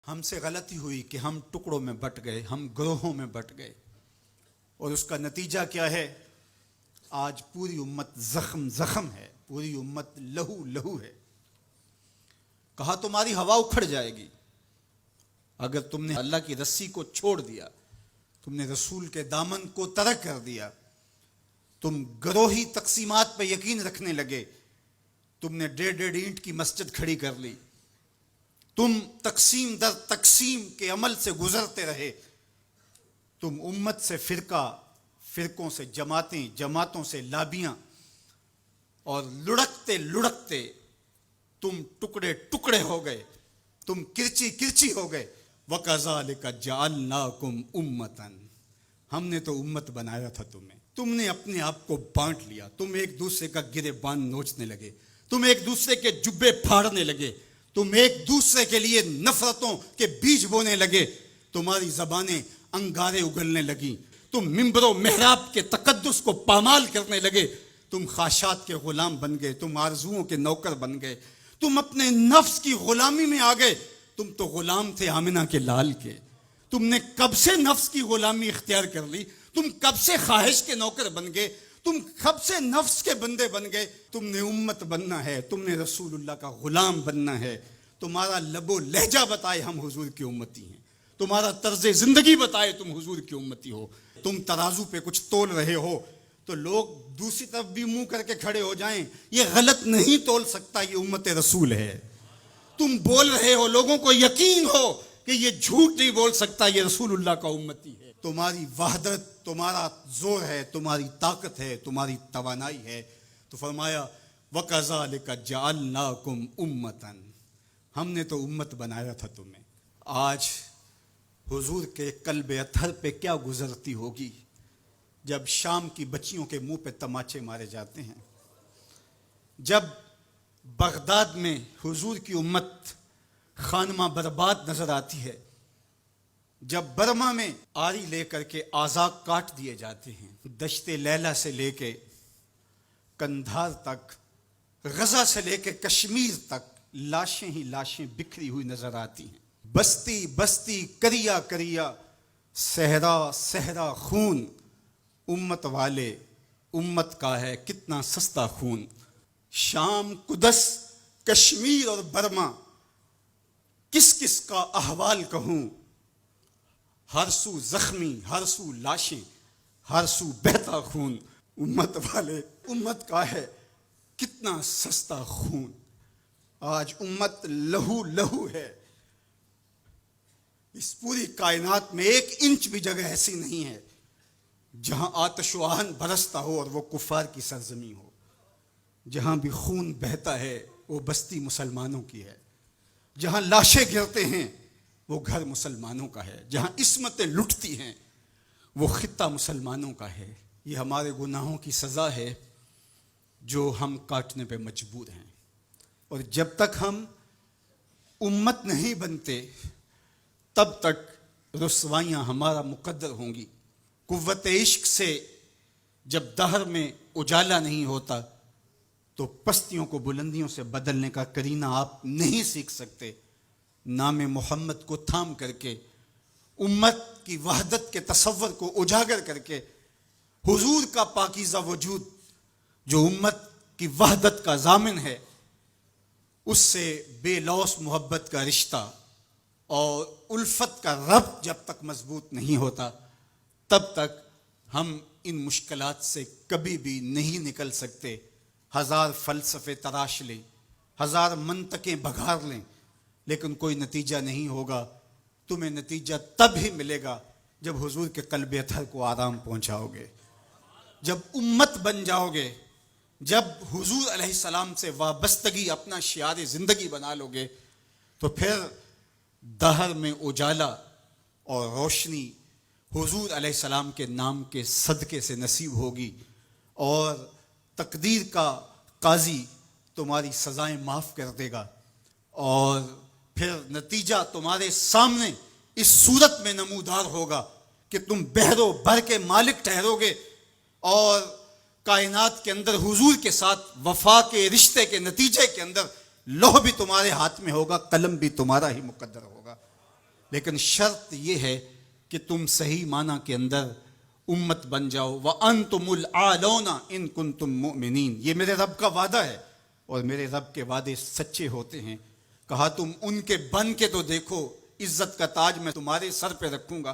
ہم سے غلطی ہوئی کہ ہم ٹکڑوں میں بٹ گئے، ہم گروہوں میں بٹ گئے، اور اس کا نتیجہ کیا ہے؟ آج پوری امت زخم زخم ہے، پوری امت لہو لہو ہے۔ کہا تمہاری ہوا اکھڑ جائے گی اگر تم نے اللہ کی رسی کو چھوڑ دیا، تم نے رسول کے دامن کو ترک کر دیا، تم گروہی تقسیمات پہ یقین رکھنے لگے، تم نے 1.5 اینٹ کی مسجد کھڑی کر لی، تم تقسیم در تقسیم کے عمل سے گزرتے رہے، تم امت سے فرقوں سے جماعتیں، جماعتوں سے لابیاں، اور لڑکتے لڑکتے تم ٹکڑے ٹکڑے ہو گئے، تم کرچی کرچی ہو گئے۔ وَكَذَلِكَ جَعَلْنَاكُمْ أُمَّةً، ہم نے تو امت بنایا تھا تمہیں، تم نے اپنے آپ کو بانٹ لیا، تم ایک دوسرے کا گریبان نوچنے لگے، تم ایک دوسرے کے جبے پھاڑنے لگے، تم ایک دوسرے کے لیے نفرتوں کے بیج بونے لگے، تمہاری زبانیں انگارے اگلنے لگیں، تم ممبر و محراب کے تقدس کو پامال کرنے لگے، تم خواہشات کے غلام بن گئے، تم آرزوؤں کے نوکر بن گئے، تم اپنے نفس کی غلامی میں آ گئے۔ تم تو غلام تھے آمنہ کے لال کے، تم نے کب سے نفس کی غلامی اختیار کر لی، تم کب سے خواہش کے نوکر بن گئے، تم کب سے نفس کے بندے بن گئے۔ تم نے امت بننا ہے، تم نے رسول اللہ کا غلام بننا ہے۔ تمہارا لب و لہجہ بتائے ہم حضور کی امتی ہیں، تمہارا طرز زندگی بتائے تم حضور کی امتی ہو۔ تم ترازو پہ کچھ تول رہے ہو تو لوگ دوسری طرف بھی منہ کر کے کھڑے ہو جائیں، یہ غلط نہیں تول سکتا، یہ امت رسول ہے۔ تم بول رہے ہو، لوگوں کو یقین ہو کہ یہ جھوٹ نہیں بول سکتا، یہ رسول اللہ کا امتی ہے۔ تمہاری وحدت، تمہارا زور ہے، تمہاری طاقت ہے، تمہاری توانائی ہے۔ تو فرمایا وَكَذَلِكَ جَعَلْنَاكُمْ أُمَّةً، ہم نے تو امت بنایا تھا تمہیں۔ آج حضور کے قلب اطہر پہ کیا گزرتی ہوگی جب شام کی بچیوں کے منہ پہ تماچے مارے جاتے ہیں، جب بغداد میں حضور کی امت خانمہ برباد نظر آتی ہے، جب برما میں آری لے کر کے اعضاء کاٹ دیے جاتے ہیں، دشت لیلہ سے لے کے کندھار تک، غزہ سے لے کے کشمیر تک لاشیں ہی لاشیں بکھری ہوئی نظر آتی ہیں، بستی بستی کریا کریا، صحرا صحرا خون، امت والے امت کا ہے کتنا سستا خون۔ شام، قدس، کشمیر اور برما، کس کس کا احوال کہوں، ہر سو زخمی، ہر سو لاشیں، ہر سو بہتا خون۔ امت والے امت کا ہے کتنا سستا خون۔ آج امت لہو لہو ہے، اس پوری کائنات میں 1 انچ بھی جگہ ایسی نہیں ہے جہاں آتش و آہن برستا ہو اور وہ کفار کی سرزمین ہو۔ جہاں بھی خون بہتا ہے وہ بستی مسلمانوں کی ہے، جہاں لاشیں گرتے ہیں وہ گھر مسلمانوں کا ہے، جہاں عصمتیں لٹتی ہیں وہ خطہ مسلمانوں کا ہے۔ یہ ہمارے گناہوں کی سزا ہے جو ہم کاٹنے پہ مجبور ہیں، اور جب تک ہم امت نہیں بنتے تب تک رسوائیاں ہمارا مقدر ہوں گی۔ قوت عشق سے جب دہر میں اجالا نہیں ہوتا تو پستیوں کو بلندیوں سے بدلنے کا کرینہ آپ نہیں سیکھ سکتے۔ نام محمد کو تھام کر کے، امت کی وحدت کے تصور کو اجاگر کر کے، حضور کا پاکیزہ وجود جو امت کی وحدت کا ضامن ہے، اس سے بے لوث محبت کا رشتہ اور الفت کا ربط جب تک مضبوط نہیں ہوتا تب تک ہم ان مشکلات سے کبھی بھی نہیں نکل سکتے۔ 1000 فلسفے تراش لیں، 1000 منطقیں بگھار لیں، لیکن کوئی نتیجہ نہیں ہوگا۔ تمہیں نتیجہ تب ہی ملے گا جب حضور کے قلب اطہر کو آرام پہنچاؤ گے، جب امت بن جاؤ گے، جب حضور علیہ السلام سے وابستگی اپنا شعار زندگی بنا لو گے، تو پھر دہر میں اجالا اور روشنی حضور علیہ السلام کے نام کے صدقے سے نصیب ہوگی، اور تقدیر کا قاضی تمہاری سزائیں معاف کر دے گا، اور پھر نتیجہ تمہارے سامنے اس صورت میں نمودار ہوگا کہ تم بحر و بر کے مالک ٹھہرو گے، اور کائنات کے اندر حضور کے ساتھ وفا کے رشتے کے نتیجے کے اندر لوح بھی تمہارے ہاتھ میں ہوگا، قلم بھی تمہارا ہی مقدر ہوگا۔ لیکن شرط یہ ہے کہ تم صحیح معنی کے اندر امت بن جاؤ. وَأَنْتُمُ الْعَالَوْنَ إِن كُنتُم مُؤْمِنِينَ. یہ میرے رب کا وعدہ ہے اور میرے رب کے وعدے سچے ہوتے ہیں. کہا تم ان کے بن کے تو دیکھو، عزت کا تاج میں تمہارے سر پہ رکھوں گا.